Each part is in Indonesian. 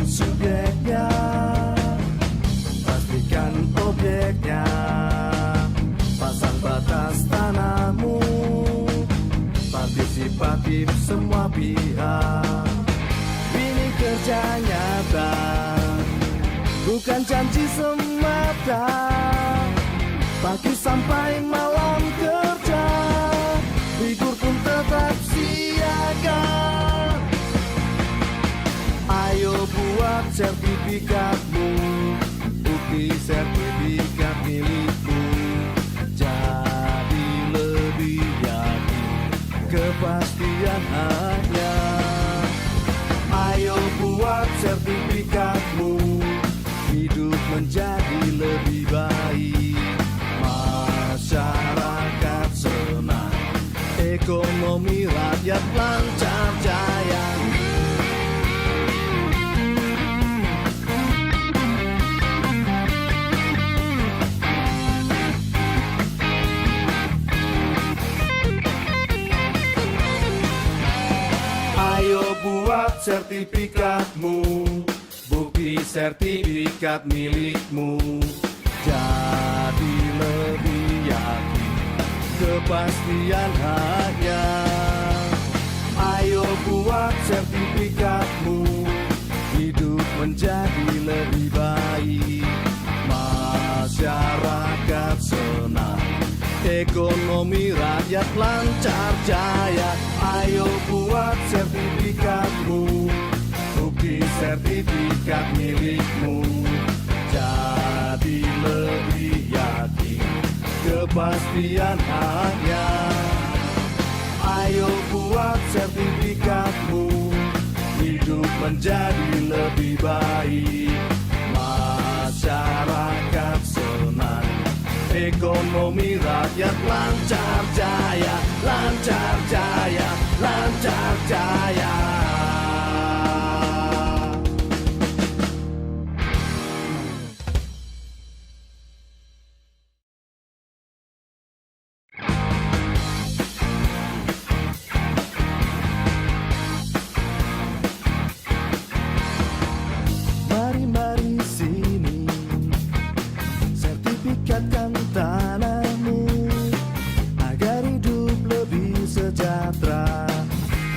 subjeknya, pastikan objeknya, pasang batas tanahmu, partisipatif semua pihak. Ini kerja nyata, bukan janji semata. Pagi sampai malam kerja, libur pun tetap siaga. Ayo buat sertifikatmu, bukti sertifikat milikmu. Jadi lebih yakin, kepastian hanya. Ayo buat sertifikatmu, hidup menjadi lebih baik. Masyarakat senang, ekonomi rakyat lancar jaya. Ayo buat sertifikatmu, bukti sertifikat milikmu. Jadi lebih yakin, kepastian hanya. Ayo buat sertifikatmu, hidup menjadi lebih baik. Masyarakat senang, ekonomi rakyat lancar jaya. Ayo buat sertifikatmu, bukti sertifikat milikmu. Jadi lebih yakin, kepastian hanya. Ayo buat sertifikatmu, hidup menjadi lebih baik. Masyarakat senang, ekonomi rakyat lancar jaya, lancar jaya, lancar jaya. Mari-mari sini, sertifikatkan tanahmu agar hidup lebih sejahtera.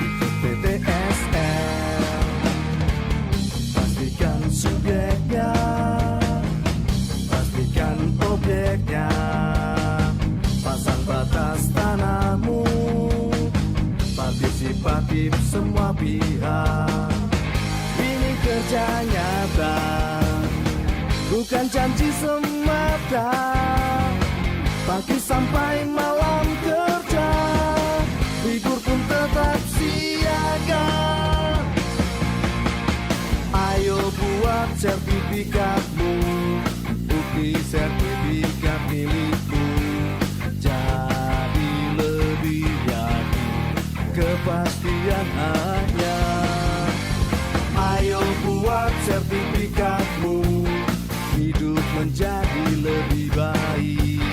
Ikut PTSL, pastikan subjeknya, pastikan objeknya, pasang batas tanahmu, partisipatif semua pihak. Ini kerja nyata, bukan janji semata. Pagi sampai malam kerja, libur pun tetap siaga. Ayo buat sertifikatmu, bukti sertifikat milikmu. Jadi lebih yakin, kepastian hanya. Ayo buat sertifikatmu, hidup menjadi lebih baik.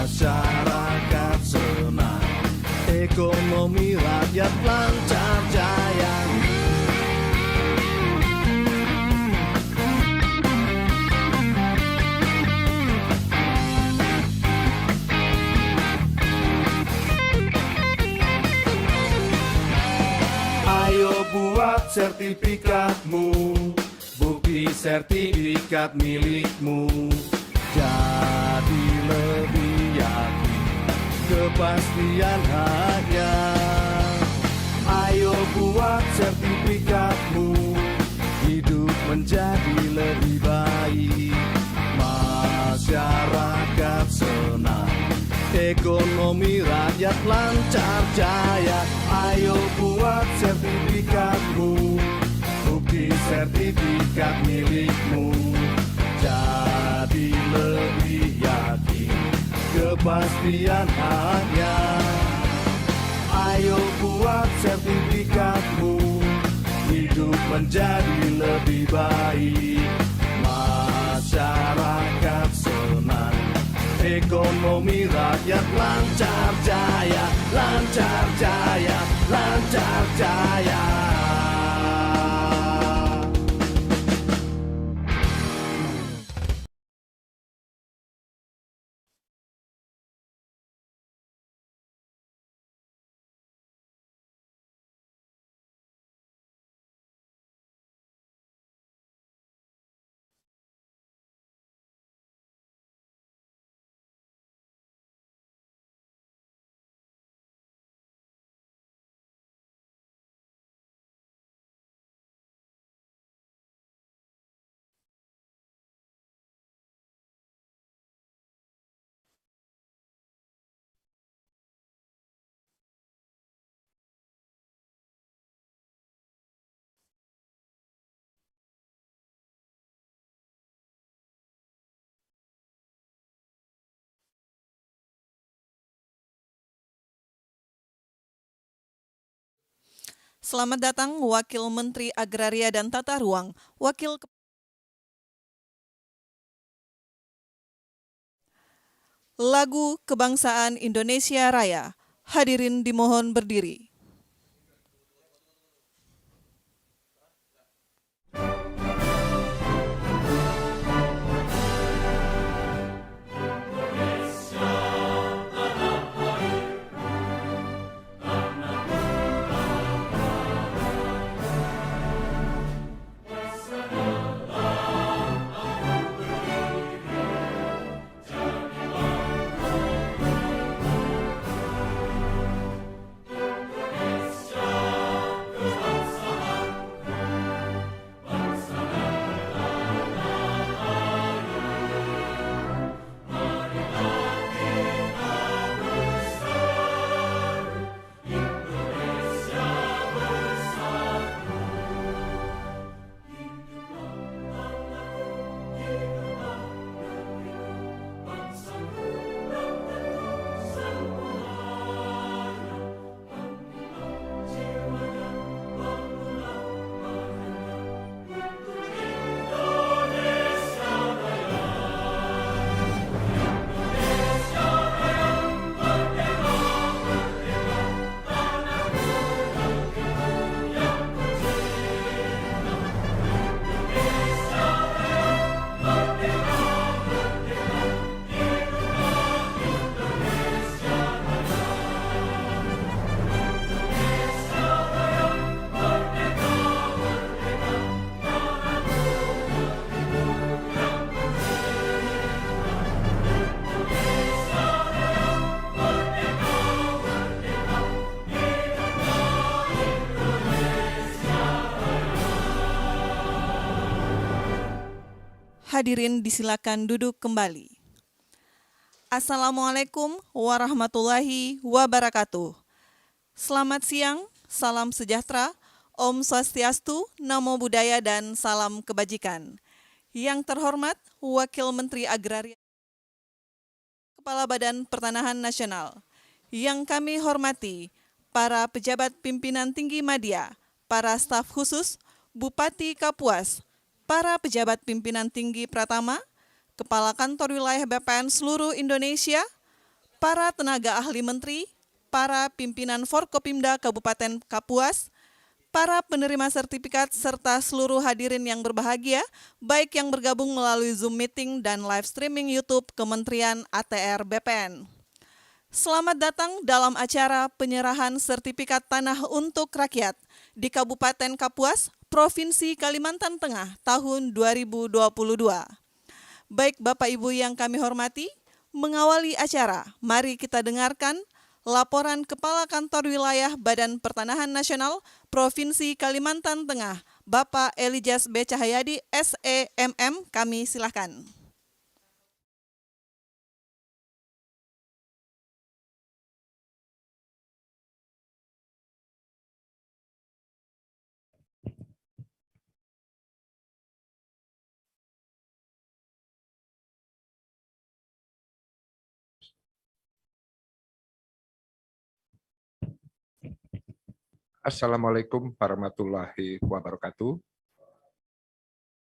Masyarakat senang, ekonomi rakyat lancar jaya. Ayo buat sertifikatmu, bukti sertifikat milikmu. Jadi lebih yakin, kepastian hanya. Ayo buat sertifikatmu, hidup menjadi lebih baik. Masyarakat senang, ekonomi rakyat lancar jaya. Ayo buat sertifikatmu, bukti sertifikat milikmu. Jadi lebih yakin, kepastian hanya. Ayo buat sertifikatmu, hidup menjadi lebih baik. Masyarakat senang, ekonomi rakyat lancar jaya, lancar jaya, lancar jaya. Selamat datang Wakil Menteri Agraria dan Tata Ruang, Lagu Kebangsaan Indonesia Raya. Hadirin dimohon berdiri. Hadirin disilakan duduk kembali. Assalamualaikum warahmatullahi wabarakatuh. Selamat siang, salam sejahtera, Om Swastiastu, Namo Buddhaya, dan salam kebajikan. Yang terhormat Wakil Menteri Agraria, Kepala Badan Pertanahan Nasional. Yang kami hormati para pejabat pimpinan tinggi media, para staf khusus, Bupati Kapuas, para pejabat pimpinan tinggi Pratama, Kepala Kantor Wilayah BPN seluruh Indonesia, para tenaga ahli menteri, para pimpinan Forkopimda Kabupaten Kapuas, para penerima sertifikat, serta seluruh hadirin yang berbahagia, baik yang bergabung melalui Zoom Meeting dan live streaming YouTube Kementerian ATR BPN. Selamat datang dalam acara penyerahan sertifikat tanah untuk rakyat di Kabupaten Kapuas, Provinsi Kalimantan Tengah tahun 2022. Baik Bapak Ibu yang kami hormati, mengawali acara, mari kita dengarkan laporan Kepala Kantor Wilayah Badan Pertanahan Nasional Provinsi Kalimantan Tengah, Bapak Elijaz B. Cahyadi, SEMM, kami silakan. Assalamualaikum warahmatullahi wabarakatuh.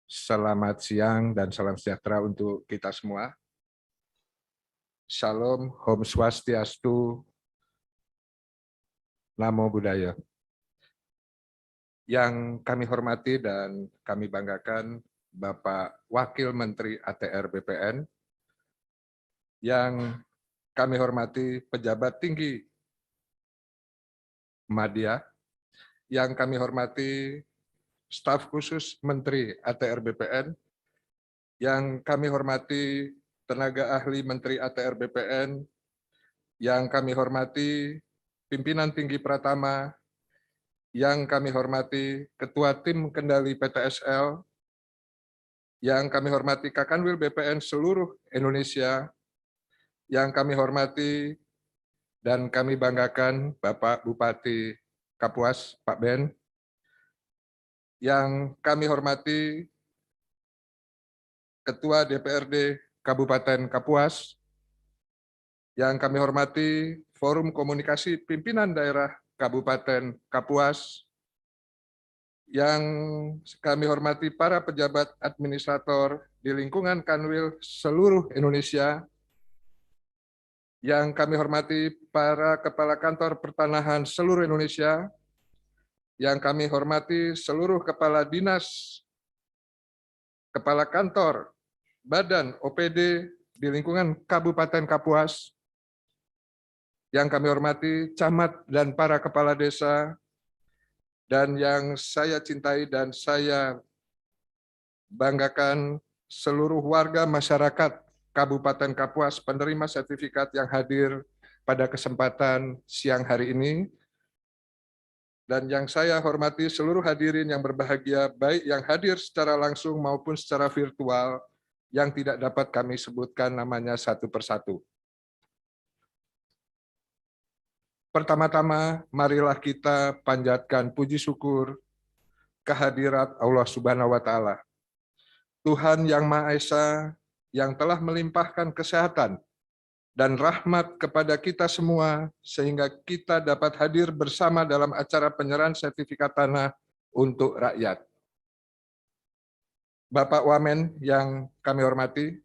Selamat siang dan salam sejahtera untuk kita semua. Salam, Om Swastiastu, Namo Buddhaya. Yang kami hormati dan kami banggakan Bapak Wakil Menteri ATR BPN, yang kami hormati pejabat tinggi media, yang kami hormati staf khusus Menteri ATR BPN, yang kami hormati tenaga ahli Menteri ATR BPN, yang kami hormati pimpinan tinggi Pratama, yang kami hormati Ketua Tim Kendali PTSL, yang kami hormati Kakanwil BPN seluruh Indonesia, yang kami hormati dan kami banggakan Bapak Bupati Kapuas, Pak Ben, yang kami hormati Ketua DPRD Kabupaten Kapuas, yang kami hormati Forum Komunikasi Pimpinan Daerah Kabupaten Kapuas, Yang kami hormati para pejabat administrator di lingkungan Kanwil seluruh Indonesia, yang kami hormati para kepala kantor pertanahan seluruh Indonesia, yang kami hormati seluruh kepala dinas, kepala kantor, badan OPD di lingkungan Kabupaten Kapuas, yang kami hormati camat dan para kepala desa, dan yang saya cintai dan saya banggakan seluruh warga masyarakat Kabupaten Kapuas penerima sertifikat yang hadir pada kesempatan siang hari ini. Dan yang saya hormati seluruh hadirin yang berbahagia, baik yang hadir secara langsung maupun secara virtual, yang tidak dapat kami sebutkan namanya satu persatu. Pertama-tama, marilah kita panjatkan puji syukur kehadirat Allah Subhanahu wa Ta'ala, Tuhan yang Maha Esa, yang telah melimpahkan kesehatan dan rahmat kepada kita semua, sehingga kita dapat hadir bersama dalam acara penyerahan sertifikat tanah untuk rakyat. Bapak Wamen yang kami hormati,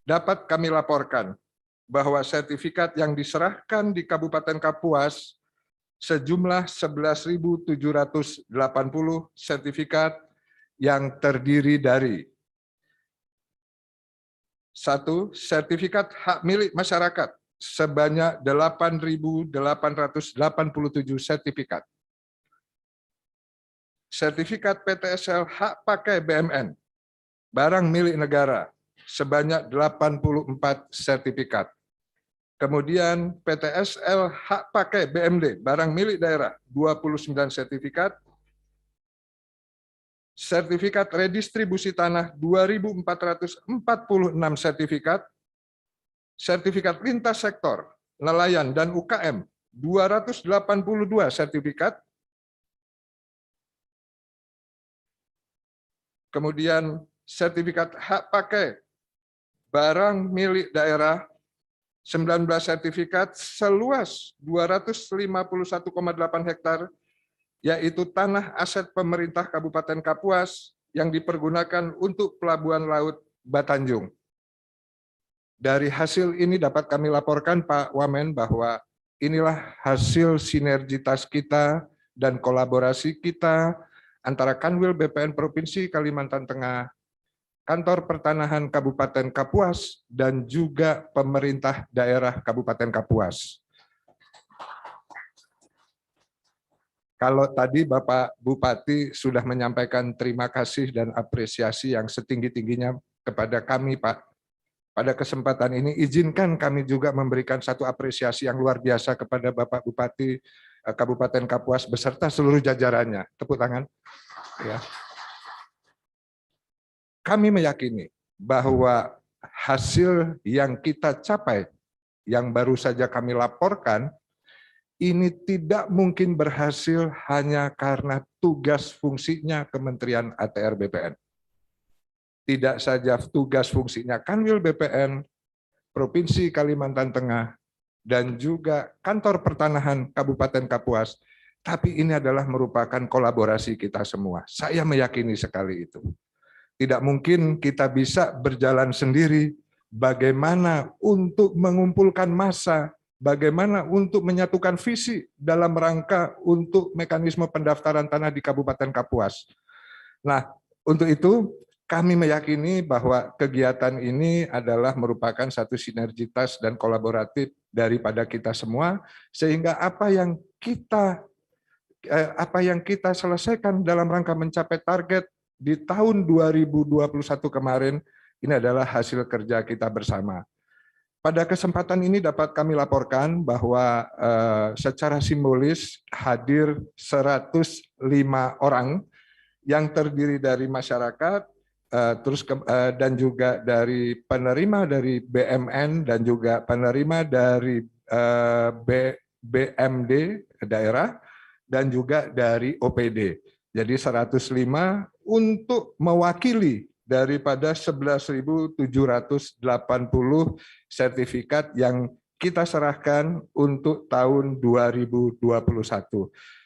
dapat kami laporkan bahwa sertifikat yang diserahkan di Kabupaten Kapuas sejumlah 11.780 sertifikat yang terdiri dari: 1. Sertifikat hak milik masyarakat sebanyak 8.887 sertifikat. Sertifikat PTSL hak pakai BMN, barang milik negara, sebanyak 84 sertifikat. Kemudian PTSL hak pakai BMD, barang milik daerah, 29 sertifikat. Sertifikat redistribusi tanah 2.446 sertifikat. Sertifikat lintas sektor, nelayan dan UKM 282 sertifikat. Kemudian sertifikat hak pakai barang milik daerah 19 sertifikat seluas 251,8 hektar, yaitu tanah aset pemerintah Kabupaten Kapuas yang dipergunakan untuk Pelabuhan Laut Batanjung. Dari hasil ini dapat kami laporkan, Pak Wamen, bahwa inilah hasil sinergitas kita dan kolaborasi kita antara Kanwil BPN Provinsi Kalimantan Tengah, Kantor Pertanahan Kabupaten Kapuas, dan juga pemerintah daerah Kabupaten Kapuas. Kalau tadi Bapak Bupati sudah menyampaikan terima kasih dan apresiasi yang setinggi-tingginya kepada kami, Pak. Pada kesempatan ini, izinkan kami juga memberikan satu apresiasi yang luar biasa kepada Bapak Bupati Kabupaten Kapuas beserta seluruh jajarannya. Tepuk tangan. Ya. Kami meyakini bahwa hasil yang kita capai, yang baru saja kami laporkan, ini tidak mungkin berhasil hanya karena tugas fungsinya Kementerian ATR BPN. Tidak saja tugas fungsinya Kanwil BPN, Provinsi Kalimantan Tengah, dan juga Kantor Pertanahan Kabupaten Kapuas, tapi ini adalah merupakan kolaborasi kita semua. Saya meyakini sekali itu. Tidak mungkin kita bisa berjalan sendiri, bagaimana untuk mengumpulkan massa, bagaimana untuk menyatukan visi dalam rangka untuk mekanisme pendaftaran tanah di Kabupaten Kapuas. Nah, untuk itu kami meyakini bahwa kegiatan ini adalah merupakan satu sinergitas dan kolaboratif daripada kita semua, sehingga apa yang kita selesaikan dalam rangka mencapai target di tahun 2021 kemarin, ini adalah hasil kerja kita bersama. Pada kesempatan ini dapat kami laporkan bahwa secara simbolis hadir 105 orang yang terdiri dari masyarakat, dan juga dari penerima dari BMN dan juga penerima dari BMD daerah dan juga dari OPD. Jadi 105 untuk mewakili daripada 11.780 sertifikat yang kita serahkan untuk tahun 2021.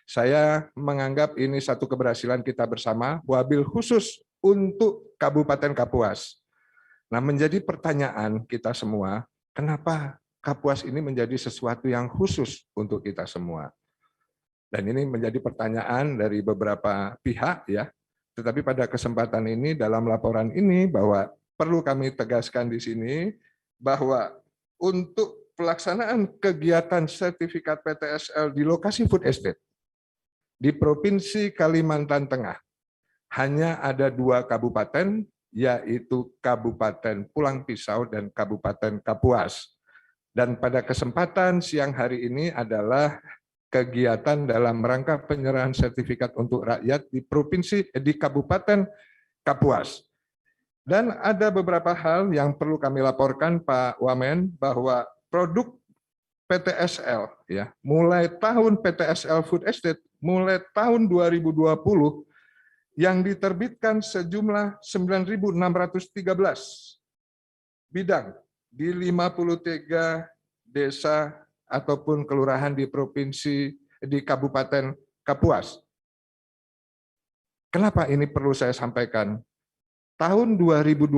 Saya menganggap ini satu keberhasilan kita bersama, wabil khusus untuk Kabupaten Kapuas. Nah, menjadi pertanyaan kita semua, kenapa Kapuas ini menjadi sesuatu yang khusus untuk kita semua? Dan ini menjadi pertanyaan dari beberapa pihak ya. Tetapi pada kesempatan ini dalam laporan ini bahwa perlu kami tegaskan di sini bahwa untuk pelaksanaan kegiatan sertifikat PTSL di lokasi food estate di Provinsi Kalimantan Tengah hanya ada 2 kabupaten, yaitu Kabupaten Pulang Pisau dan Kabupaten Kapuas. Dan pada kesempatan siang hari ini adalah kegiatan dalam rangka penyerahan sertifikat untuk rakyat di Kabupaten Kapuas. Dan ada beberapa hal yang perlu kami laporkan Pak Wamen, bahwa produk PTSL ya, mulai tahun PTSL Food Estate mulai tahun 2020 yang diterbitkan sejumlah 9.613 bidang di 53 desa ataupun kelurahan di Kabupaten Kapuas. Kenapa ini perlu saya sampaikan? Tahun 2020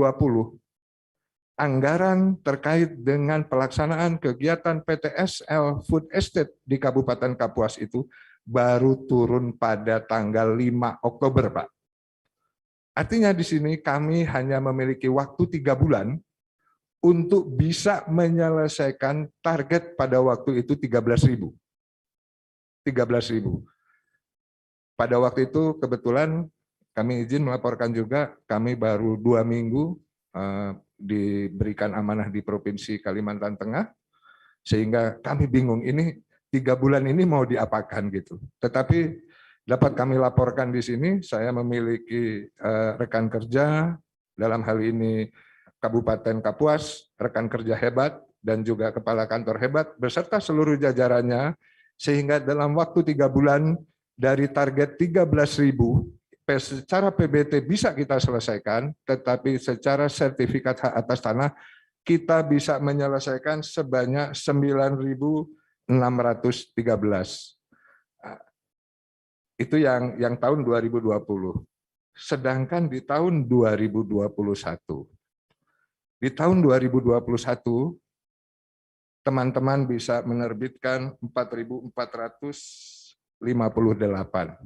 anggaran terkait dengan pelaksanaan kegiatan PTSL Food Estate di Kabupaten Kapuas itu baru turun pada tanggal 5 Oktober, Pak. Artinya di sini kami hanya memiliki waktu 3 bulan untuk bisa menyelesaikan target pada waktu itu 13.000. Pada waktu itu kebetulan kami izin melaporkan juga, kami baru 2 minggu diberikan amanah di Provinsi Kalimantan Tengah, sehingga kami bingung ini 3 bulan ini mau diapakan gitu. Tetapi dapat kami laporkan di sini, saya memiliki rekan kerja, dalam hal ini Kabupaten Kapuas, rekan kerja hebat, dan juga kepala kantor hebat, beserta seluruh jajarannya, sehingga dalam waktu 3 bulan dari target 13.000, secara PBT bisa kita selesaikan, tetapi secara sertifikat hak atas tanah, kita bisa menyelesaikan sebanyak 9.613. Itu yang tahun 2020. Sedangkan di tahun 2021, teman-teman bisa menerbitkan 4.458.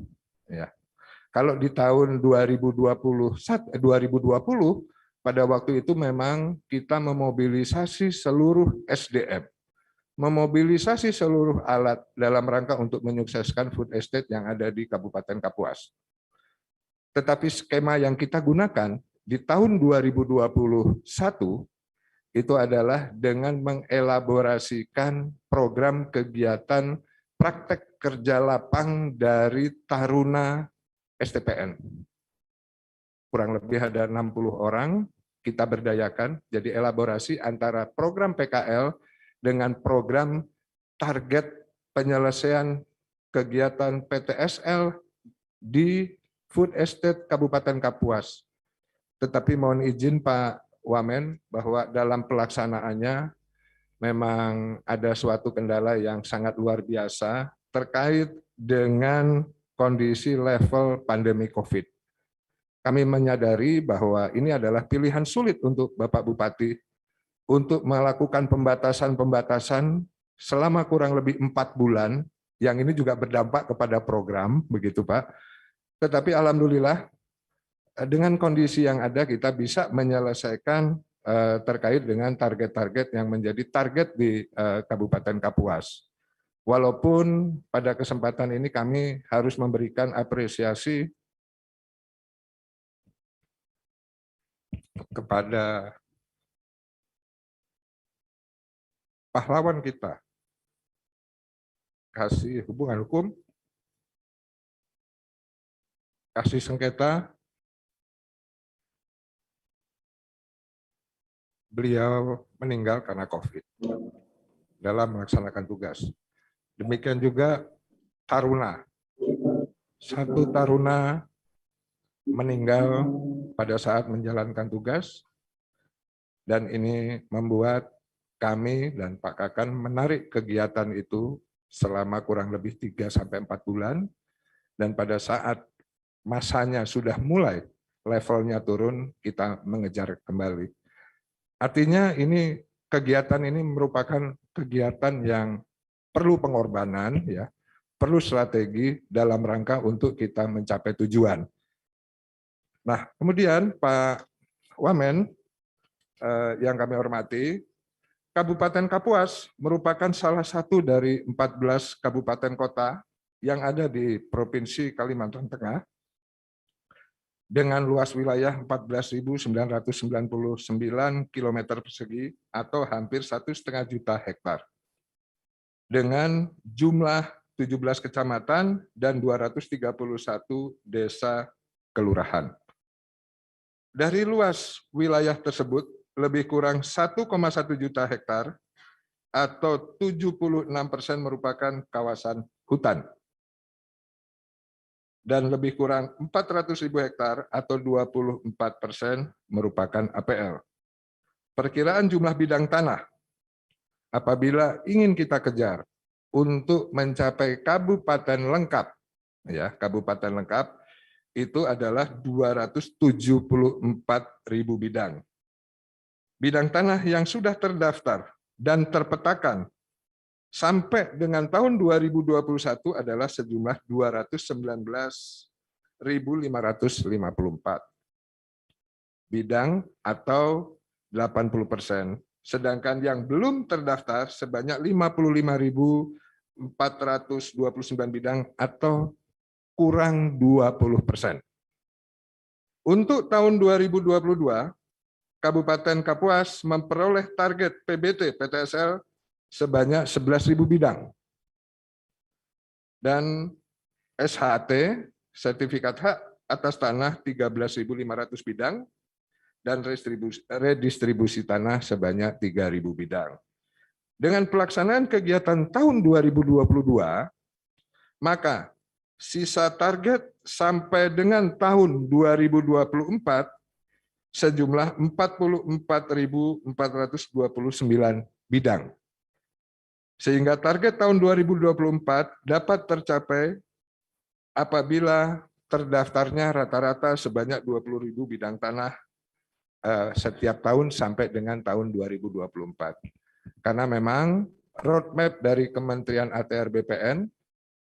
Ya. Kalau di tahun 2020 pada waktu itu memang kita memobilisasi seluruh SDM, memobilisasi seluruh alat dalam rangka untuk menyukseskan food estate yang ada di Kabupaten Kapuas. Tetapi skema yang kita gunakan di tahun 2021 itu adalah dengan mengelaborasikan program kegiatan praktek kerja lapang dari Taruna STPN. Kurang lebih ada 60 orang kita berdayakan, jadi elaborasi antara program PKL dengan program target penyelesaian kegiatan PTSL di Food Estate Kabupaten Kapuas. Tetapi mohon izin Pak Wamen bahwa dalam pelaksanaannya memang ada suatu kendala yang sangat luar biasa terkait dengan kondisi level pandemi COVID. Kami menyadari bahwa ini adalah pilihan sulit untuk Bapak Bupati untuk melakukan pembatasan-pembatasan selama kurang lebih 4 bulan, yang ini juga berdampak kepada program, begitu Pak. Tetapi alhamdulillah dengan kondisi yang ada kita bisa menyelesaikan terkait dengan target-target yang menjadi target di Kabupaten Kapuas. Walaupun pada kesempatan ini kami harus memberikan apresiasi kepada pahlawan kita, kasih hubungan hukum, kasih sengketa, beliau meninggal karena COVID dalam melaksanakan tugas. Demikian juga taruna. Satu taruna meninggal pada saat menjalankan tugas, dan ini membuat kami dan Pak Kakan menarik kegiatan itu selama kurang lebih 3-4 bulan, dan pada saat masanya sudah mulai levelnya turun, kita mengejar kembali. Artinya ini kegiatan ini merupakan kegiatan yang perlu pengorbanan, ya, perlu strategi dalam rangka untuk kita mencapai tujuan. Nah, kemudian Pak Wamen, yang kami hormati, Kabupaten Kapuas merupakan salah satu dari 14 kabupaten kota yang ada di Provinsi Kalimantan Tengah dengan luas wilayah 14.999 km persegi atau hampir 1,5 juta hektar. Dengan jumlah 17 kecamatan dan 231 desa kelurahan. Dari luas wilayah tersebut, lebih kurang 1,1 juta hektar atau 76% merupakan kawasan hutan. Dan lebih kurang 400.000 hektar atau 24% merupakan APL. Perkiraan jumlah bidang tanah apabila ingin kita kejar untuk mencapai kabupaten lengkap, ya, kabupaten lengkap itu adalah 274.000 bidang. Bidang tanah yang sudah terdaftar dan terpetakan sampai dengan tahun 2021 adalah sejumlah 219.554 bidang atau 80%. Sedangkan yang belum terdaftar sebanyak 55.429 bidang atau kurang 20%. Untuk tahun 2022, Kabupaten Kapuas memperoleh target PBT PTSL sebanyak 11.000 bidang. Dan SHT, sertifikat hak atas tanah 13.500 bidang, dan redistribusi tanah sebanyak 3.000 bidang. Dengan pelaksanaan kegiatan tahun 2022, maka sisa target sampai dengan tahun 2024 sejumlah 44.429 bidang. Sehingga target tahun 2024 dapat tercapai apabila terdaftarnya rata-rata sebanyak 20.000 bidang tanah setiap tahun sampai dengan tahun 2024. Karena memang roadmap dari Kementerian ATR BPN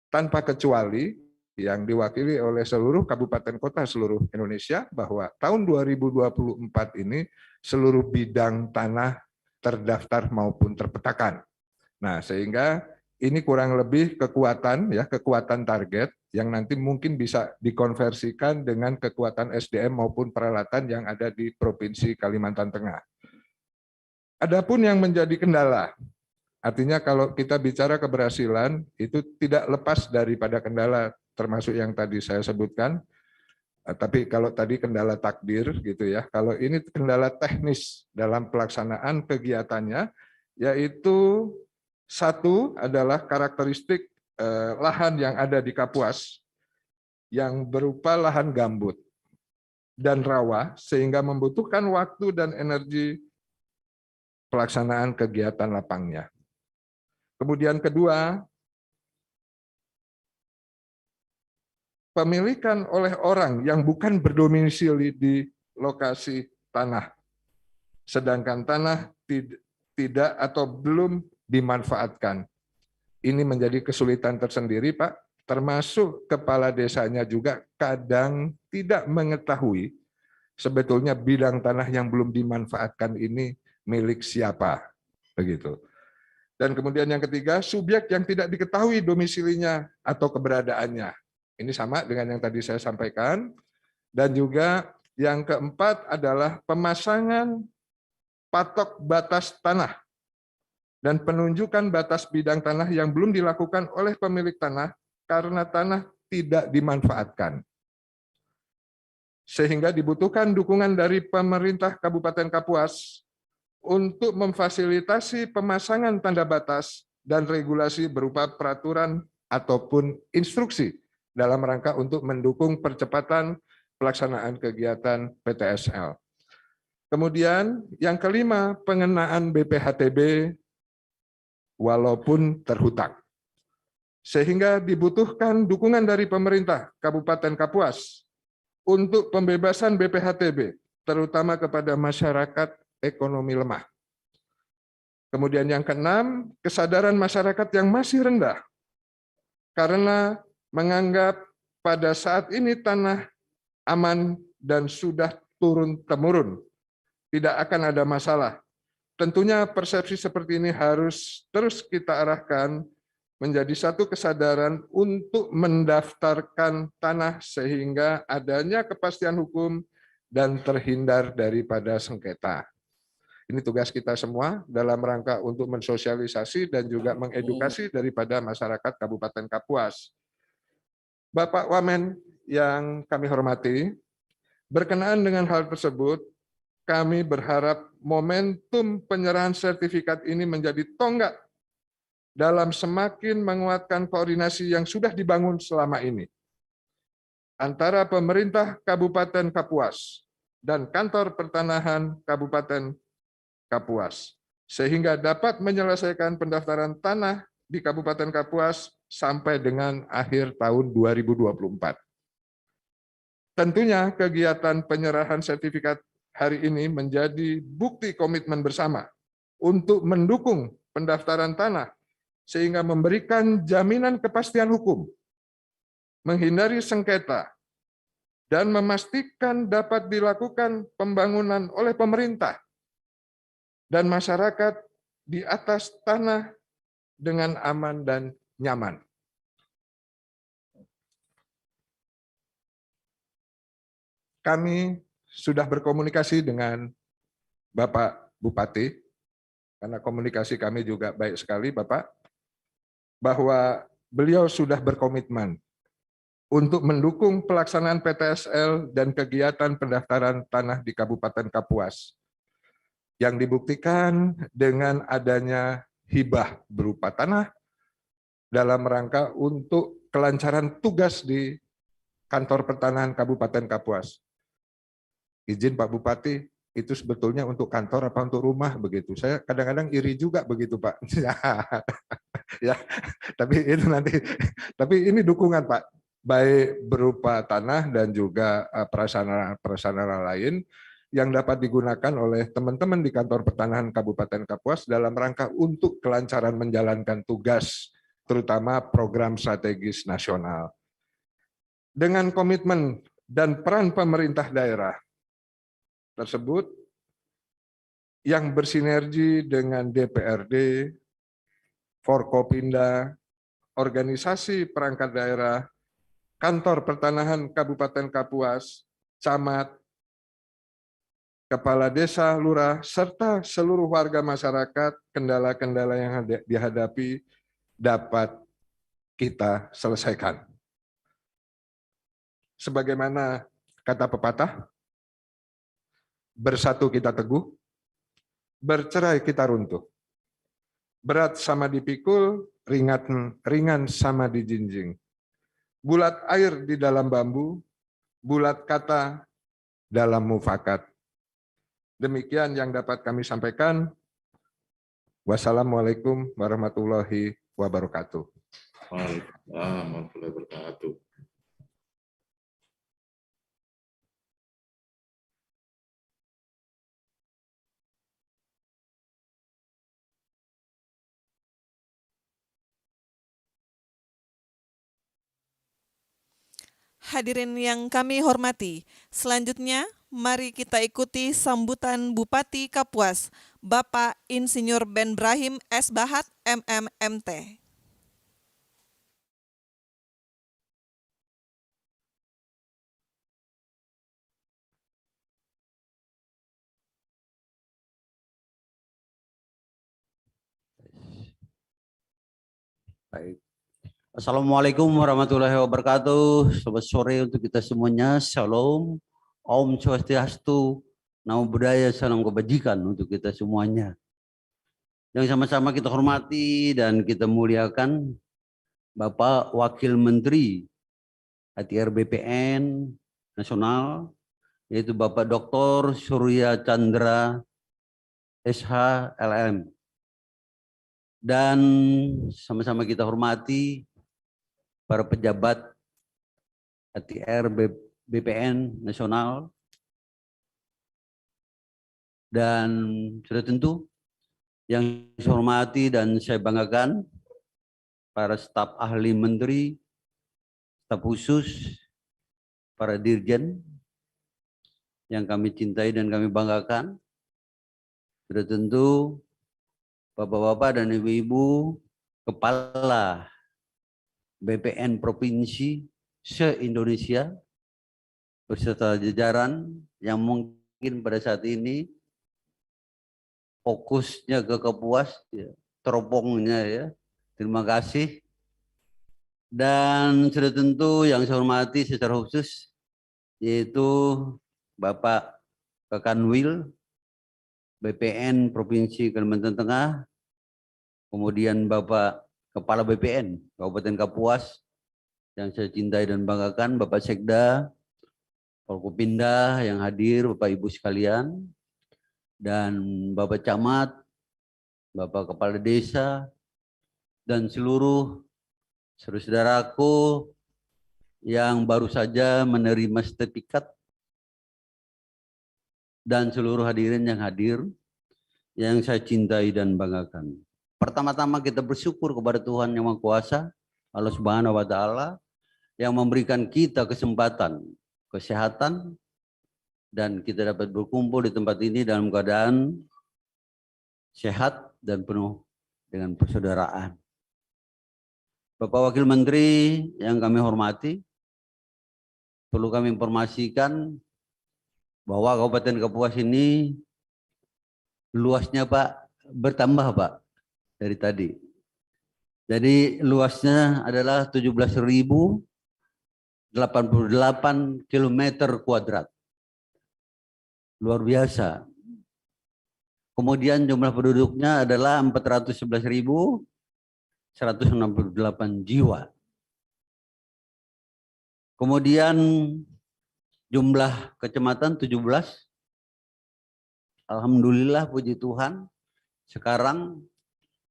tanpa kecuali yang diwakili oleh seluruh kabupaten kota seluruh Indonesia bahwa tahun 2024 ini seluruh bidang tanah terdaftar maupun terpetakan. Nah, sehingga ini kurang lebih kekuatan target yang nanti mungkin bisa dikonversikan dengan kekuatan SDM maupun peralatan yang ada di Provinsi Kalimantan Tengah. Adapun yang menjadi kendala, artinya kalau kita bicara keberhasilan itu tidak lepas daripada kendala termasuk yang tadi saya sebutkan, tapi kalau tadi kendala takdir gitu ya, kalau ini kendala teknis dalam pelaksanaan kegiatannya, yaitu satu adalah karakteristik lahan yang ada di Kapuas yang berupa lahan gambut dan rawa sehingga membutuhkan waktu dan energi pelaksanaan kegiatan lapangnya. Kemudian kedua, pemilikan oleh orang yang bukan berdomisili di lokasi tanah, sedangkan tanah tidak atau belum dimanfaatkan. Ini menjadi kesulitan tersendiri, Pak, termasuk kepala desanya juga kadang tidak mengetahui sebetulnya bidang tanah yang belum dimanfaatkan ini milik siapa, begitu. Dan kemudian yang ketiga, subjek yang tidak diketahui domisilinya atau keberadaannya. Ini sama dengan yang tadi saya sampaikan. Dan juga yang keempat adalah pemasangan patok batas tanah dan penunjukan batas bidang tanah yang belum dilakukan oleh pemilik tanah karena tanah tidak dimanfaatkan. Sehingga dibutuhkan dukungan dari pemerintah Kabupaten Kapuas untuk memfasilitasi pemasangan tanda batas dan regulasi berupa peraturan ataupun instruksi dalam rangka untuk mendukung percepatan pelaksanaan kegiatan PTSL. Kemudian yang kelima, pengenaan BPHTB walaupun terhutang. sehingga dibutuhkan dukungan dari pemerintah Kabupaten Kapuas untuk pembebasan BPHTB, terutama kepada masyarakat ekonomi lemah. Kemudian yang keenam, kesadaran masyarakat yang masih rendah karena menganggap pada saat ini tanah aman dan sudah turun-temurun, tidak akan ada masalah. Tentunya persepsi seperti ini harus terus kita arahkan menjadi satu kesadaran untuk mendaftarkan tanah sehingga adanya kepastian hukum dan terhindar daripada sengketa. Ini tugas kita semua dalam rangka untuk mensosialisasi dan juga mengedukasi daripada masyarakat Kabupaten Kapuas. Bapak Wamen yang kami hormati, berkenaan dengan hal tersebut, kami berharap momentum penyerahan sertifikat ini menjadi tonggak dalam semakin menguatkan koordinasi yang sudah dibangun selama ini antara pemerintah Kabupaten Kapuas dan Kantor Pertanahan Kabupaten Kapuas, sehingga dapat menyelesaikan pendaftaran tanah di Kabupaten Kapuas sampai dengan akhir tahun 2024. Tentunya kegiatan penyerahan sertifikat hari ini menjadi bukti komitmen bersama untuk mendukung pendaftaran tanah sehingga memberikan jaminan kepastian hukum, menghindari sengketa, dan memastikan dapat dilakukan pembangunan oleh pemerintah dan masyarakat di atas tanah dengan aman dan nyaman. Kami sudah berkomunikasi dengan Bapak Bupati, karena komunikasi kami juga baik sekali, Bapak, bahwa beliau sudah berkomitmen untuk mendukung pelaksanaan PTSL dan kegiatan pendaftaran tanah di Kabupaten Kapuas, yang dibuktikan dengan adanya hibah berupa tanah dalam rangka untuk kelancaran tugas di Kantor Pertanahan Kabupaten Kapuas. Izin Pak Bupati, itu sebetulnya untuk kantor apa untuk rumah begitu? Saya kadang-kadang iri juga begitu Pak. Ya, tapi itu nanti. Tapi ini dukungan Pak, baik berupa tanah dan juga prasarana lain yang dapat digunakan oleh teman-teman di Kantor Pertanahan Kabupaten Kapuas dalam rangka untuk kelancaran menjalankan tugas, terutama program strategis nasional. Dengan komitmen dan peran pemerintah daerah tersebut yang bersinergi dengan DPRD, Forkopimda, organisasi perangkat daerah, Kantor Pertanahan Kabupaten Kapuas, camat, kepala desa, lurah, serta seluruh warga masyarakat, kendala-kendala yang dihadapi dapat kita selesaikan. Sebagaimana kata pepatah, bersatu kita teguh, bercerai kita runtuh. Berat sama dipikul, ringan sama dijinjing. Bulat air di dalam bambu, bulat kata dalam mufakat. Demikian yang dapat kami sampaikan. Wassalamualaikum warahmatullahi wabarakatuh. Waalaikumsalam warahmatullahi wabarakatuh. Hadirin yang kami hormati, selanjutnya mari kita ikuti sambutan Bupati Kapuas, Bapak Insinyur Ben Brahim S. Bahat, MMMT. Baik. Assalamualaikum warahmatullahi wabarakatuh. Selamat sore untuk kita semuanya. Shalom, Om Swastiastu, Namo Buddhaya, salam kebajikan untuk kita semuanya. Yang sama-sama kita hormati dan kita muliakan Bapak Wakil Menteri ATR BPN Nasional, yaitu Bapak Dr. Surya Chandra SH LM. Dan sama-sama kita hormati para pejabat ATR BPN nasional, dan sudah tentu yang saya hormati dan saya banggakan para staf ahli menteri, staf khusus, para dirjen yang kami cintai dan kami banggakan. Sudah tentu Bapak-bapak dan Ibu-ibu kepala BPN provinsi se-Indonesia beserta jajaran yang mungkin pada saat ini fokusnya ke Kapuas, ya, teropongnya ya. Terima kasih. Dan sudah tentu yang saya hormati secara khusus yaitu Bapak Kakanwil BPN Provinsi Kalimantan Tengah, kemudian Bapak Kepala BPN Kabupaten Kapuas yang saya cintai dan banggakan, Bapak Sekda, Forkopimda yang hadir, Bapak Ibu sekalian, dan Bapak Camat, Bapak Kepala Desa, dan seluruh saudara-saudaraku yang baru saja menerima sertifikat, dan seluruh hadirin yang hadir, yang saya cintai dan banggakan. Pertama-tama kita bersyukur kepada Tuhan Yang Maha Kuasa, Allah Subhanahu wa Ta'ala, yang memberikan kita kesempatan, kesehatan, dan kita dapat berkumpul di tempat ini dalam keadaan sehat dan penuh dengan persaudaraan. Bapak Wakil Menteri yang kami hormati, perlu kami informasikan bahwa Kabupaten Kapuas ini luasnya Pak bertambah Pak dari tadi. Jadi luasnya adalah 17.088 km kuadrat. Luar biasa. Kemudian jumlah penduduknya adalah 411.168 jiwa. Kemudian jumlah kecamatan 17. Alhamdulillah puji Tuhan sekarang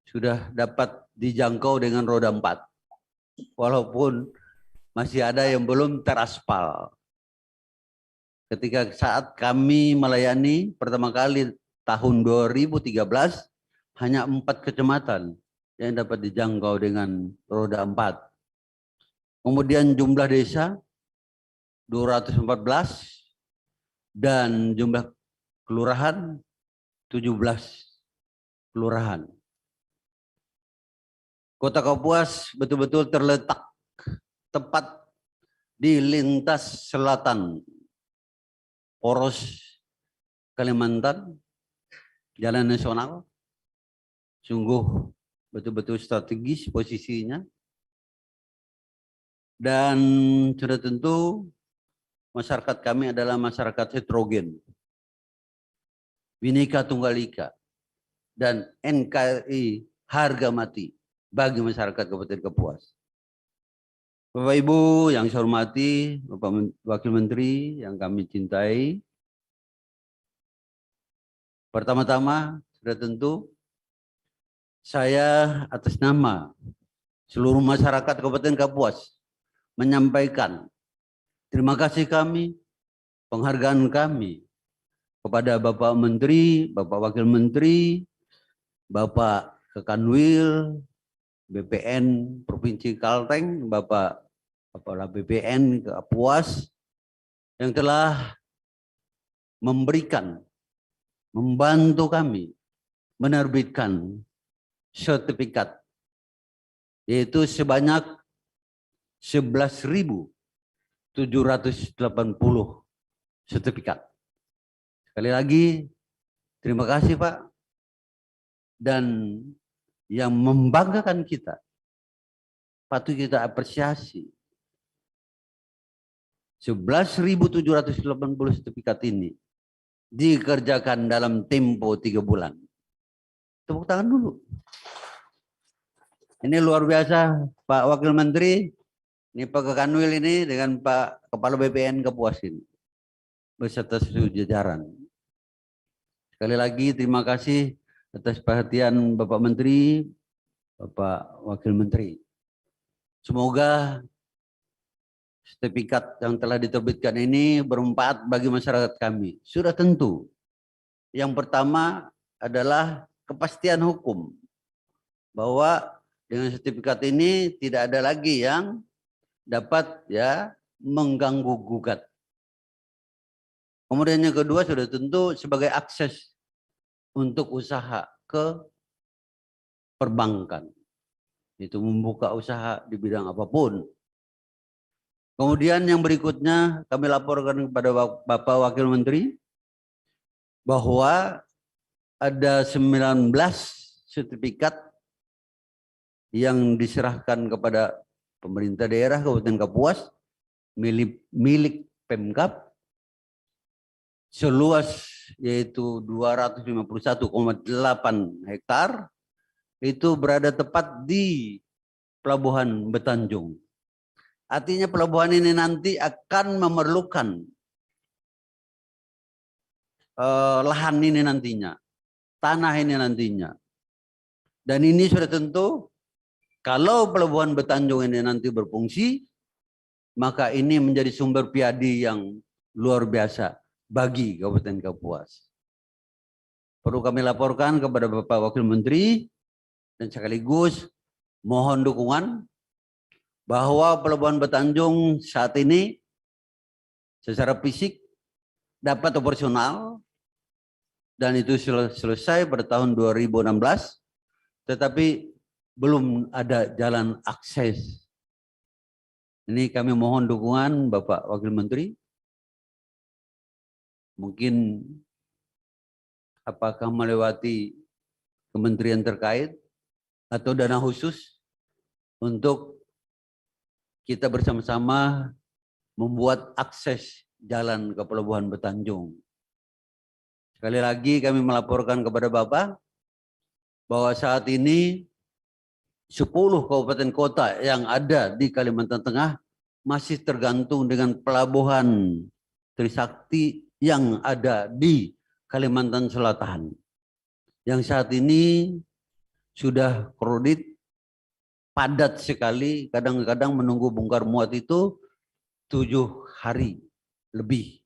sudah dapat dijangkau dengan roda 4. Walaupun masih ada yang belum teraspal. Ketika saat kami melayani pertama kali tahun 2013 hanya 4 kecamatan yang dapat dijangkau dengan roda 4. Kemudian jumlah desa 214 dan jumlah kelurahan 17 kelurahan. Kota Kapuas betul-betul terletak tepat di lintas selatan poros Kalimantan, jalan nasional, sungguh betul-betul strategis posisinya. Dan sudah tentu masyarakat kami adalah masyarakat heterogen, Bhinneka Tunggal Ika, dan NKRI harga mati bagi masyarakat Kabupaten Kapuas. Bapak Ibu yang saya hormati, Bapak Wakil Menteri yang kami cintai, pertama-tama sudah tentu saya atas nama seluruh masyarakat Kabupaten Kapuas menyampaikan terima kasih kami, penghargaan kami kepada Bapak Menteri, Bapak Wakil Menteri, Bapak Kakanwil, BPN Provinsi Kalteng, Bapak Kepala BPN Kapuas yang telah membantu kami menerbitkan sertifikat, yaitu sebanyak 11.780 sertifikat. Sekali lagi, terima kasih Pak. Dan yang membanggakan kita, patut kita apresiasi. 11.780 sertifikat ini dikerjakan dalam tempo 3 bulan. Tepuk tangan dulu. Ini luar biasa Pak Wakil Menteri, ini Pak Kakanwil ini dengan Pak Kepala BPN Kapuas ini, beserta seluruh jajaran. Sekali lagi terima kasih atas perhatian Bapak Menteri, Bapak Wakil Menteri. Semoga sertifikat yang telah diterbitkan ini bermanfaat bagi masyarakat kami. Sudah tentu. Yang pertama adalah kepastian hukum. Bahwa dengan sertifikat ini tidak ada lagi yang dapat mengganggu gugat. Kemudian yang kedua sudah tentu sebagai akses untuk usaha ke perbankan. Itu membuka usaha di bidang apapun. Kemudian yang berikutnya kami laporkan kepada Bapak Wakil Menteri bahwa ada 19 sertifikat yang diserahkan kepada pemerintah daerah Kabupaten Kapuas milik Pemkab seluas yaitu 251,8 hektar itu berada tepat di Pelabuhan Betanjung. Artinya pelabuhan ini nanti akan memerlukan lahan ini nantinya, tanah ini nantinya. Dan ini sudah tentu kalau Pelabuhan Betanjung ini nanti berfungsi, maka ini menjadi sumber piadi yang luar biasa bagi Kabupaten Kapuas. Perlu kami laporkan kepada Bapak Wakil Menteri dan sekaligus mohon dukungan bahwa Pelabuhan Betanjung saat ini secara fisik dapat operasional dan itu selesai pada tahun 2016, tetapi belum ada jalan akses. Ini kami mohon dukungan Bapak Wakil Menteri. Mungkin apakah melewati kementerian terkait atau dana khusus untuk kita bersama-sama membuat akses jalan ke Pelabuhan Betanjung. Sekali lagi kami melaporkan kepada Bapak bahwa saat ini 10 kabupaten kota yang ada di Kalimantan Tengah masih tergantung dengan pelabuhan Trisakti yang ada di Kalimantan Selatan. Yang saat ini sudah kredit padat sekali, kadang-kadang menunggu bongkar muat itu 7 hari lebih.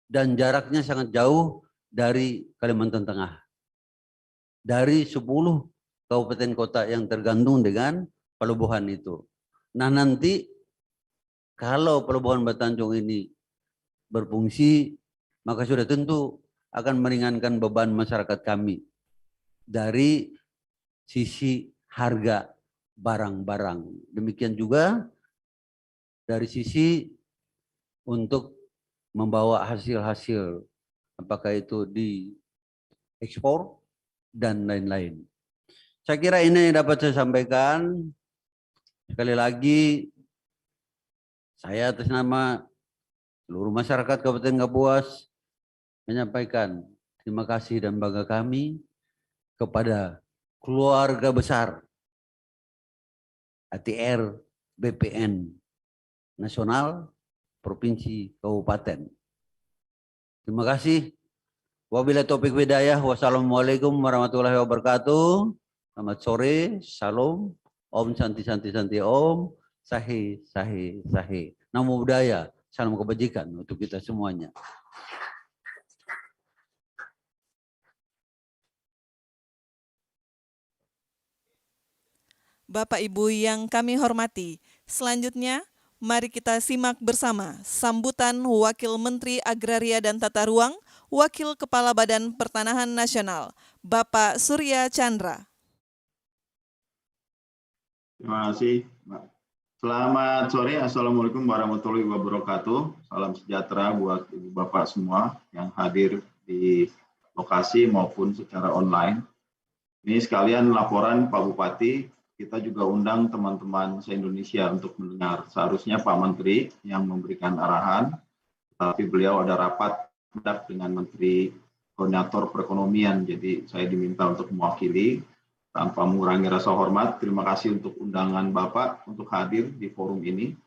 Dan jaraknya sangat jauh dari Kalimantan Tengah. Dari 10 kabupaten kota yang tergantung dengan pelabuhan itu. Nah nanti kalau Pelabuhan Betanjung ini berfungsi, maka sudah tentu akan meringankan beban masyarakat kami dari sisi harga barang-barang. Demikian juga dari sisi untuk membawa hasil-hasil, apakah itu di ekspor dan lain-lain. Saya kira ini yang dapat saya sampaikan. Sekali lagi, saya atas nama seluruh masyarakat Kabupaten Kapuas menyampaikan terima kasih dan bangga kami kepada keluarga besar ATR BPN Nasional Provinsi Kabupaten. Terima kasih. Wabillahi taufiq hidayah. Wassalamualaikum warahmatullahi wabarakatuh. Selamat sore. Salam. Om Santi Santi Santi Om. Sahi Sahi Sahi. Namo Buddhaya. Salam kebajikan untuk kita semuanya. Bapak Ibu yang kami hormati, selanjutnya mari kita simak bersama sambutan Wakil Menteri Agraria dan Tata Ruang, Wakil Kepala Badan Pertanahan Nasional, Bapak Surya Chandra. Terima kasih, Mbak. Selamat sore, Assalamualaikum warahmatullahi wabarakatuh. Salam sejahtera buat Ibu Bapak semua yang hadir di lokasi maupun secara online. Ini sekalian laporan Pak Bupati, kita juga undang teman-teman se-Indonesia untuk mendengar. Seharusnya Pak Menteri yang memberikan arahan, tapi beliau ada rapat dengan Menteri Koordinator Perekonomian, jadi saya diminta untuk mewakili. Tanpa mengurangi rasa hormat, terima kasih untuk undangan Bapak untuk hadir di forum ini.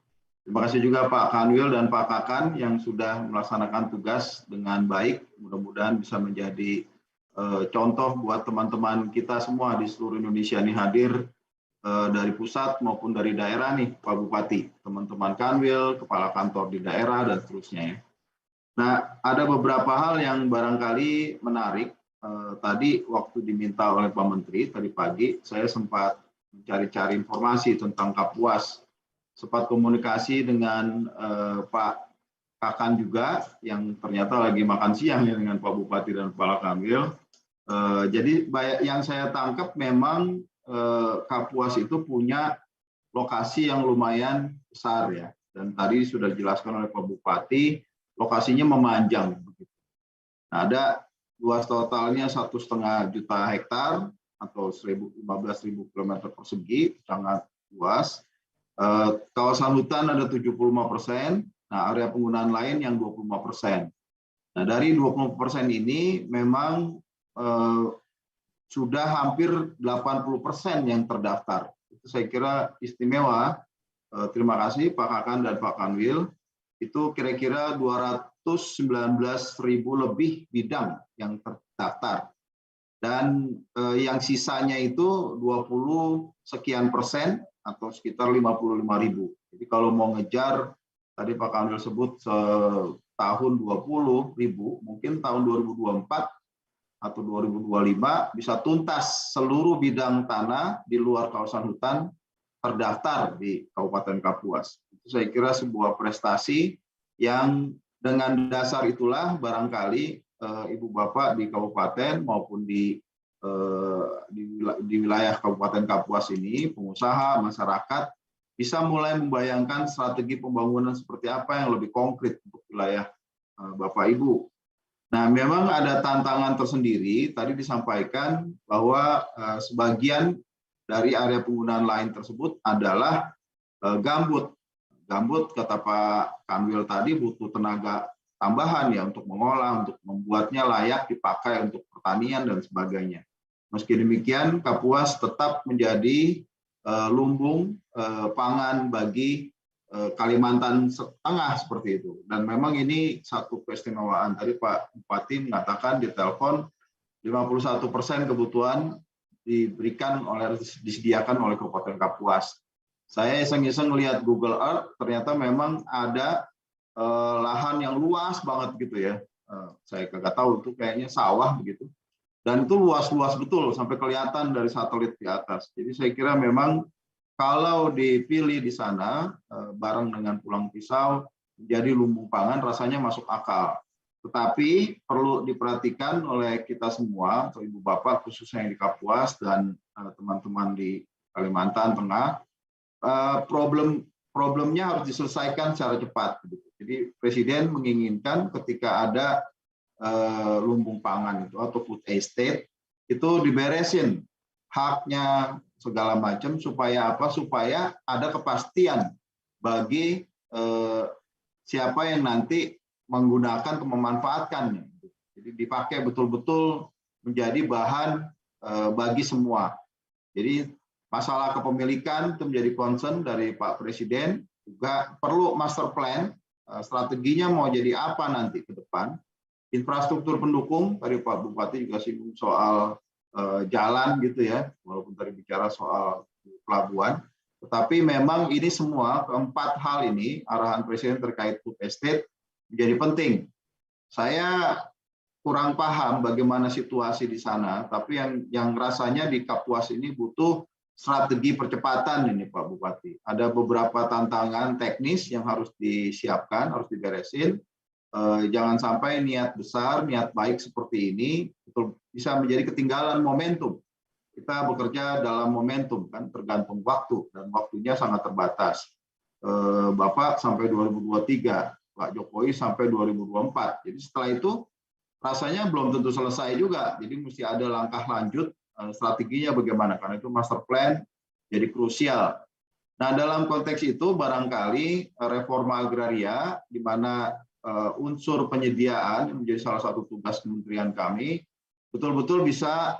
Terima kasih juga Pak Kanwil dan Pak Kakan yang sudah melaksanakan tugas dengan baik. Mudah-mudahan bisa menjadi contoh buat teman-teman kita semua di seluruh Indonesia ini hadir dari pusat maupun dari daerah nih Pak Bupati, teman-teman Kanwil, kepala kantor di daerah dan seterusnya ya. Nah, ada beberapa hal yang barangkali menarik. Tadi waktu diminta oleh Pak Menteri tadi pagi, saya sempat mencari-cari informasi tentang Kapuas, sempat komunikasi dengan Pak Kakan juga yang ternyata lagi makan siang ya dengan Pak Bupati dan Kepala Kanwil. Jadi yang saya tangkap memang Kapuas itu punya lokasi yang lumayan besar ya, dan tadi sudah dijelaskan oleh Pak Bupati, lokasinya memanjang. Nah, ada luas totalnya 1,5 juta hektar atau 15.000 km persegi, sangat luas. Kawasan hutan ada 75%, nah area penggunaan lain yang 25%. Nah, dari 20% ini memang sudah hampir 80% yang terdaftar. Itu saya kira istimewa. Terima kasih Pak Kakan dan Pak Kanwil. Itu kira-kira 219.000 lebih bidang yang terdaftar. Dan yang sisanya itu 20 sekian persen atau sekitar 55.000. Jadi kalau mau ngejar, tadi Pak Kanwil sebut tahun 20.000, mungkin tahun 2024 atau 2025 bisa tuntas seluruh bidang tanah di luar kawasan hutan terdaftar di Kabupaten Kapuas. Itu saya kira sebuah prestasi yang dengan dasar itulah barangkali Ibu Bapak di kabupaten maupun di wilayah Kabupaten Kapuas ini, pengusaha, masyarakat bisa mulai membayangkan strategi pembangunan seperti apa yang lebih konkret untuk wilayah Bapak Ibu. Nah, memang ada tantangan tersendiri. Tadi disampaikan bahwa sebagian dari area penggunaan lain tersebut adalah gambut. Gambut, kata Pak Kanwil tadi, butuh tenaga tambahan ya untuk mengolah, untuk membuatnya layak dipakai untuk pertanian dan sebagainya. Meski demikian, Kapuas tetap menjadi lumbung pangan bagi Kalimantan Tengah seperti itu. Dan memang ini satu keistimewaan. Tadi Pak Bupati mengatakan di telepon 51% kebutuhan disediakan oleh Kabupaten Kapuas. Saya iseng-iseng melihat Google Earth, ternyata memang ada lahan yang luas banget gitu ya. Saya nggak tahu itu kayaknya sawah begitu. Dan itu luas-luas betul sampai kelihatan dari satelit di atas. Jadi saya kira memang kalau dipilih di sana bareng dengan Pulang Pisau menjadi lumbung pangan, rasanya masuk akal. Tetapi perlu diperhatikan oleh kita semua, atau Ibu Bapak khususnya yang di Kapuas dan teman-teman di Kalimantan Tengah, problemnya harus diselesaikan secara cepat. Jadi Presiden menginginkan ketika ada lumbung pangan itu atau food estate itu diberesin haknya segala macam supaya apa? Supaya ada kepastian bagi siapa yang nanti menggunakan atau memanfaatkannya. Jadi dipakai betul-betul menjadi bahan bagi semua. Jadi masalah kepemilikan itu menjadi concern dari Pak Presiden, juga perlu master plan, strateginya mau jadi apa nanti ke depan. Infrastruktur pendukung, tadi Pak Bupati juga singgung soal jalan gitu ya, walaupun tadi bicara soal pelabuhan, tetapi memang ini semua, keempat hal ini, arahan Presiden terkait food estate menjadi penting. Saya kurang paham bagaimana situasi di sana, tapi yang rasanya di Kapuas ini butuh strategi percepatan ini Pak Bupati. Ada beberapa tantangan teknis yang harus disiapkan, harus diberesin. Jangan sampai niat besar, niat baik seperti ini betul bisa menjadi ketinggalan momentum. Kita bekerja dalam momentum kan, tergantung waktu dan waktunya sangat terbatas. Bapak sampai 2023, Pak Jokowi sampai 2024. Jadi setelah itu rasanya belum tentu selesai juga. Jadi mesti ada langkah lanjut, strateginya bagaimana, karena itu master plan jadi krusial. Nah, dalam konteks itu barangkali reforma agraria di mana unsur penyediaan yang menjadi salah satu tugas kementerian kami betul-betul bisa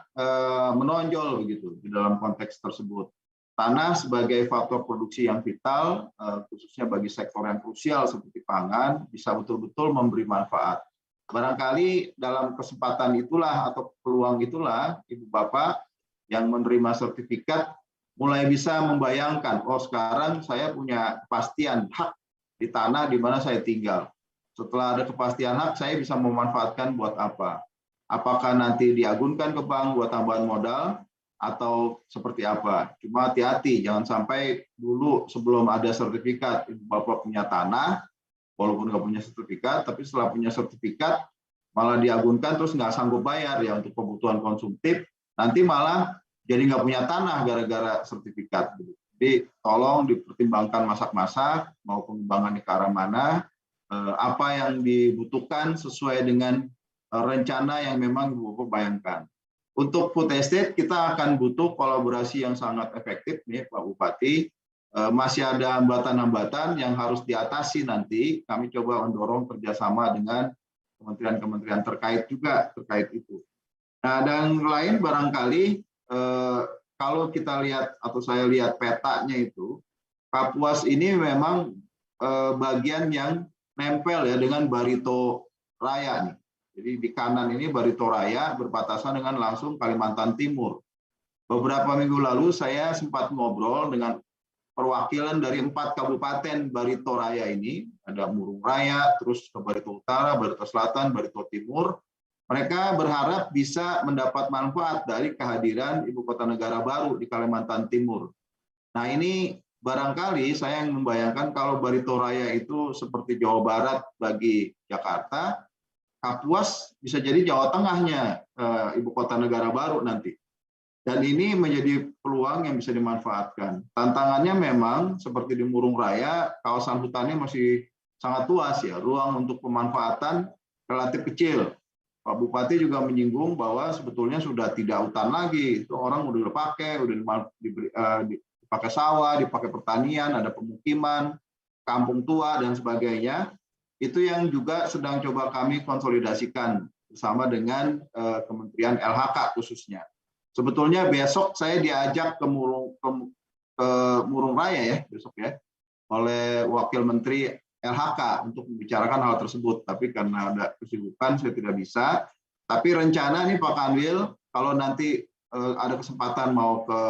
menonjol begitu di dalam konteks tersebut. Tanah sebagai faktor produksi yang vital, khususnya bagi sektor yang krusial seperti pangan, bisa betul-betul memberi manfaat. Barangkali dalam kesempatan itulah atau peluang itulah Ibu Bapak yang menerima sertifikat mulai bisa membayangkan, oh sekarang saya punya kepastian hak di tanah di mana saya tinggal. Setelah ada kepastian hak, saya bisa memanfaatkan buat apa? Apakah nanti diagunkan ke bank buat tambahan modal atau seperti apa? Cuma hati-hati, jangan sampai dulu sebelum ada sertifikat, Ibu Bapak punya tanah, walaupun nggak punya sertifikat, tapi setelah punya sertifikat malah diagunkan terus nggak sanggup bayar ya untuk kebutuhan konsumtif, nanti malah jadi nggak punya tanah gara-gara sertifikat. Jadi tolong dipertimbangkan masak-masak mau pengembangannya ke arah mana, apa yang dibutuhkan sesuai dengan rencana yang memang Ibu Bapak bayangkan. Untuk food estate kita akan butuh kolaborasi yang sangat efektif nih Pak Bupati. Masih ada hambatan-hambatan yang harus diatasi nanti. Kami coba mendorong kerjasama dengan kementerian-kementerian terkait juga terkait itu. Nah, dan lain barangkali kalau kita lihat atau saya lihat petanya itu, Kapuas ini memang bagian yang nempel ya dengan Barito Raya nih. Jadi di kanan ini Barito Raya berbatasan dengan langsung Kalimantan Timur. Beberapa minggu lalu saya sempat ngobrol dengan perwakilan dari 4 kabupaten Barito Raya ini, ada Murung Raya, terus ke Barito Utara, Barito Selatan, Barito Timur. Mereka berharap bisa mendapat manfaat dari kehadiran Ibu Kota Negara baru di Kalimantan Timur. Nah ini barangkali saya yang membayangkan kalau Barito Raya itu seperti Jawa Barat bagi Jakarta, Kapuas bisa jadi Jawa Tengahnya Ibu Kota Negara baru nanti. Dan ini menjadi peluang yang bisa dimanfaatkan. Tantangannya memang seperti di Murung Raya, kawasan hutannya masih sangat luas ya, ruang untuk pemanfaatan relatif kecil. Pak Bupati juga menyinggung bahwa sebetulnya sudah tidak hutan lagi, itu orang udah dipakai, udah dipakai sawah, dipakai pertanian, ada pemukiman, kampung tua dan sebagainya. Itu yang juga sedang coba kami konsolidasikan bersama dengan Kementerian LHK khususnya. Sebetulnya besok saya diajak ke Murung Raya ya besok ya oleh Wakil Menteri LHK untuk membicarakan hal tersebut. Tapi karena ada kesibukan saya tidak bisa. Tapi rencana nih Pak Kanwil, kalau nanti ada kesempatan mau ke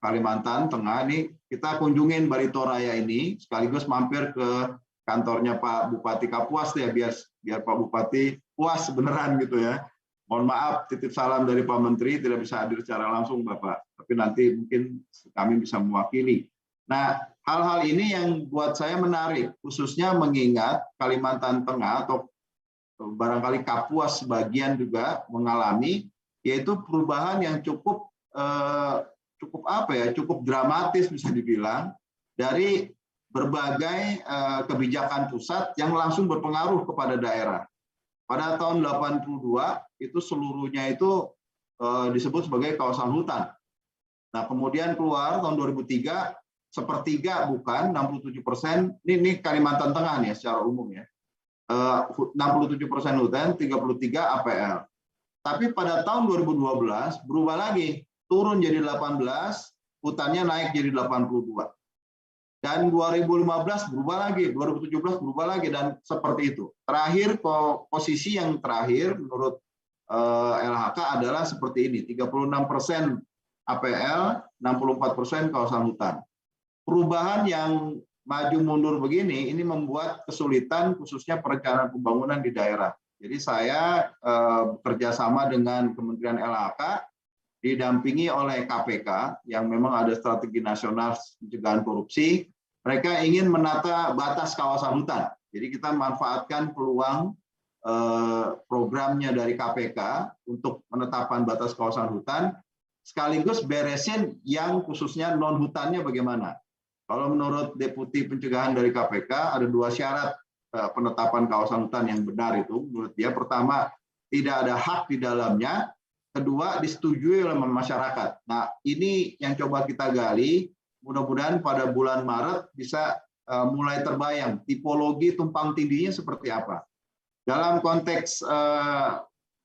Kalimantan Tengah nih, kita kunjungin Barito Raya ini sekaligus mampir ke kantornya Pak Bupati Kapuas ya biar Pak Bupati puas beneran gitu ya. Mohon maaf, titip salam dari Pak Menteri, tidak bisa hadir secara langsung Bapak, tapi nanti mungkin kami bisa mewakili. Nah, hal-hal ini yang buat saya menarik, khususnya mengingat Kalimantan Tengah atau barangkali Kapuas sebagian juga mengalami, yaitu perubahan yang cukup dramatis bisa dibilang, dari berbagai kebijakan pusat yang langsung berpengaruh kepada daerah. Pada tahun 82 itu seluruhnya itu disebut sebagai kawasan hutan. Nah kemudian keluar tahun 2003 sepertiga bukan 67%. Ini Kalimantan Tengah nih secara umum ya. 67% hutan, 33 APL. Tapi pada tahun 2012 berubah lagi, turun jadi 18, hutannya naik jadi 82. Dan 2015 berubah lagi, 2017 berubah lagi, dan seperti itu. Terakhir, posisi yang terakhir menurut LHK adalah seperti ini, 36% APL, 64% kawasan hutan. Perubahan yang maju mundur begini, ini membuat kesulitan khususnya perencanaan pembangunan di daerah. Jadi saya bekerja sama dengan Kementerian LHK, didampingi oleh KPK, yang memang ada strategi nasional pencegahan korupsi. Mereka ingin menata batas kawasan hutan. Jadi kita manfaatkan peluang programnya dari KPK untuk penetapan batas kawasan hutan, sekaligus beresin yang khususnya non-hutannya bagaimana. Kalau menurut Deputi Pencegahan dari KPK, ada 2 syarat penetapan kawasan hutan yang benar itu. Menurut dia, pertama, tidak ada hak di dalamnya, kedua, disetujui oleh masyarakat. Nah, ini yang coba kita gali. Mudah-mudahan pada bulan Maret bisa mulai terbayang tipologi tumpang tindihnya seperti apa. Dalam konteks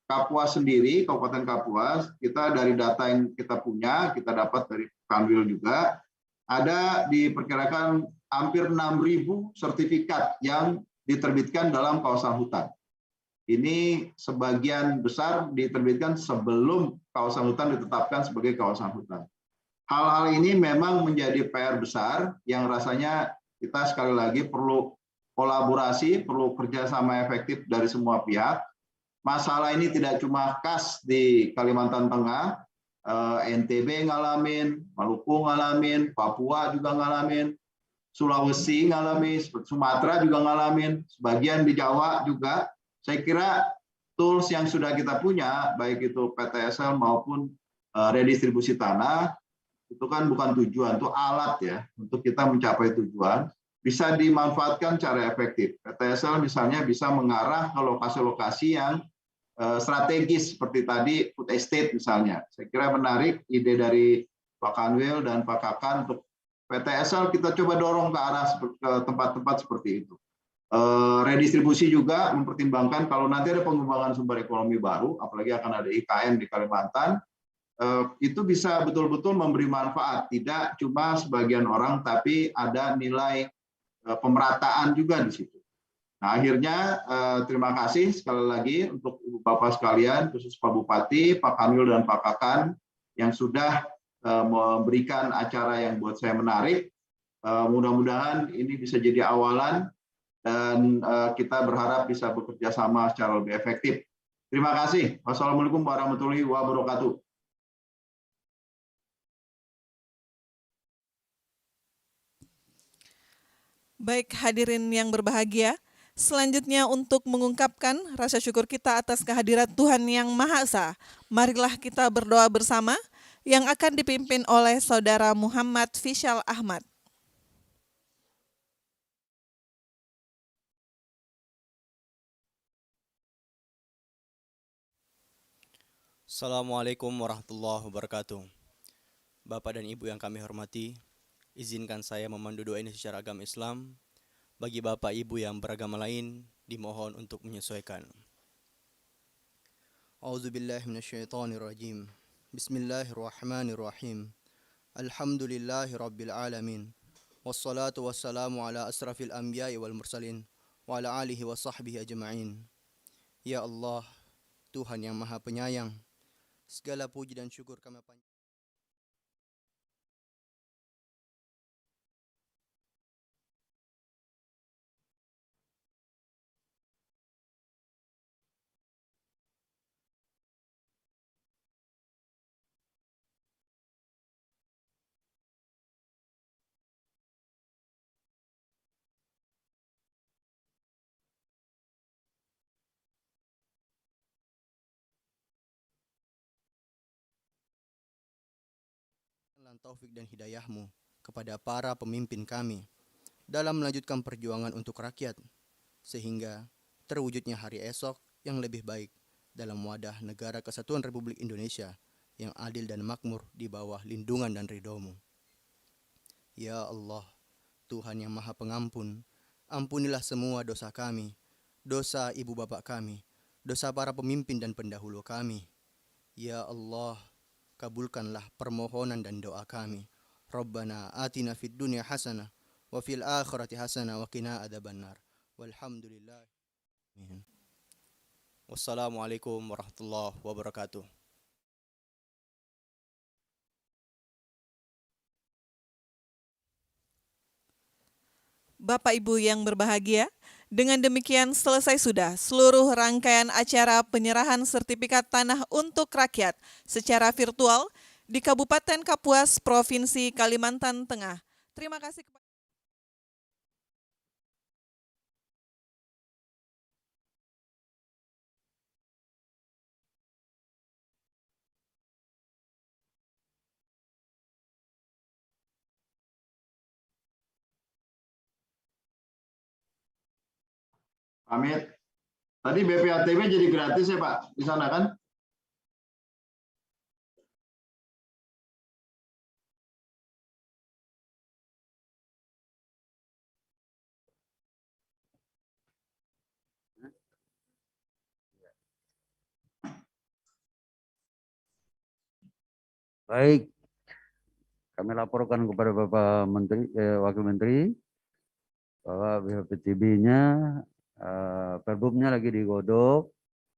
Kapuas sendiri, Kabupaten Kapuas, kita dari data yang kita punya, kita dapat dari Kanwil juga, ada diperkirakan hampir 6.000 sertifikat yang diterbitkan dalam kawasan hutan. Ini sebagian besar diterbitkan sebelum kawasan hutan ditetapkan sebagai kawasan hutan. hal-hal ini memang menjadi PR besar yang rasanya kita sekali lagi perlu kolaborasi, perlu kerjasama efektif dari semua pihak. Masalah ini tidak cuma khas di Kalimantan Tengah, NTB ngalamin, Maluku ngalamin, Papua juga ngalamin, Sulawesi ngalamin, Sumatera juga ngalamin, sebagian di Jawa juga. Saya kira tools yang sudah kita punya, baik itu PTSL maupun redistribusi tanah, itu kan bukan tujuan, itu alat ya untuk kita mencapai tujuan, bisa dimanfaatkan secara efektif. PTSL misalnya bisa mengarah ke lokasi-lokasi yang strategis seperti tadi food estate misalnya. Saya kira menarik ide dari Pak Kanwil dan Pak Kakan untuk PTSL kita coba dorong ke arah ke tempat-tempat seperti itu. Redistribusi juga mempertimbangkan kalau nanti ada pengembangan sumber ekonomi baru, apalagi akan ada IKN di Kalimantan, itu bisa betul-betul memberi manfaat, tidak cuma sebagian orang, tapi ada nilai pemerataan juga di situ. Nah, akhirnya terima kasih sekali lagi untuk Ibu Bapak sekalian, khusus Pak Bupati, Pak Kanwil dan Pak Kakan yang sudah memberikan acara yang buat saya menarik. Mudah-mudahan ini bisa jadi awalan dan kita berharap bisa bekerja sama secara lebih efektif. Terima kasih. Wassalamualaikum warahmatullahi wabarakatuh. Baik hadirin yang berbahagia, selanjutnya untuk mengungkapkan rasa syukur kita atas kehadiran Tuhan Yang Maha Esa, marilah kita berdoa bersama yang akan dipimpin oleh Saudara Muhammad Fishal Ahmad. Assalamualaikum warahmatullahi wabarakatuh. Bapak dan Ibu yang kami hormati, izinkan saya memandu doa ini secara agama Islam. Bagi Bapak Ibu yang beragama lain, dimohon untuk menyesuaikan. A'udzubillahi minasyaitonirrajim. Bismillahirrahmanirrahim. Alhamdulillahi rabbil alamin. Wassalatu wassalamu ala asrafil anbiya'i wal mursalin wa ala alihi wa sahbihi ajma'in. Ya Allah, Tuhan yang Maha Penyayang, segala puji dan syukur kami panjatkan. Taufik dan hidayahmu kepada para pemimpin kami dalam melanjutkan perjuangan untuk rakyat, sehingga terwujudnya hari esok yang lebih baik dalam wadah negara kesatuan Republik Indonesia yang adil dan makmur di bawah lindungan dan ridho-Mu. Ya Allah, Tuhan yang Maha Pengampun, ampunilah semua dosa kami, dosa ibu bapak kami, dosa para pemimpin dan pendahulu kami. Ya Allah, kabulkanlah permohonan dan doa kami. Rabbana atina fid dunya hasanah wa fil akhirati hasanah wa qina adzabannar. Walhamdulillah. Amin. Wassalamualaikum warahmatullahi wabarakatuh. Bapak Ibu yang berbahagia, dengan demikian selesai sudah seluruh rangkaian acara penyerahan sertifikat tanah untuk rakyat secara virtual di Kabupaten Kapuas, Provinsi Kalimantan Tengah. Terima kasih kepada Pamit. Tadi BPATB jadi gratis ya Pak di sana kan? Baik, kami laporkan kepada Bapak Menteri, Wakil Menteri bahwa BPTB-nya, perbumnya lagi digodok,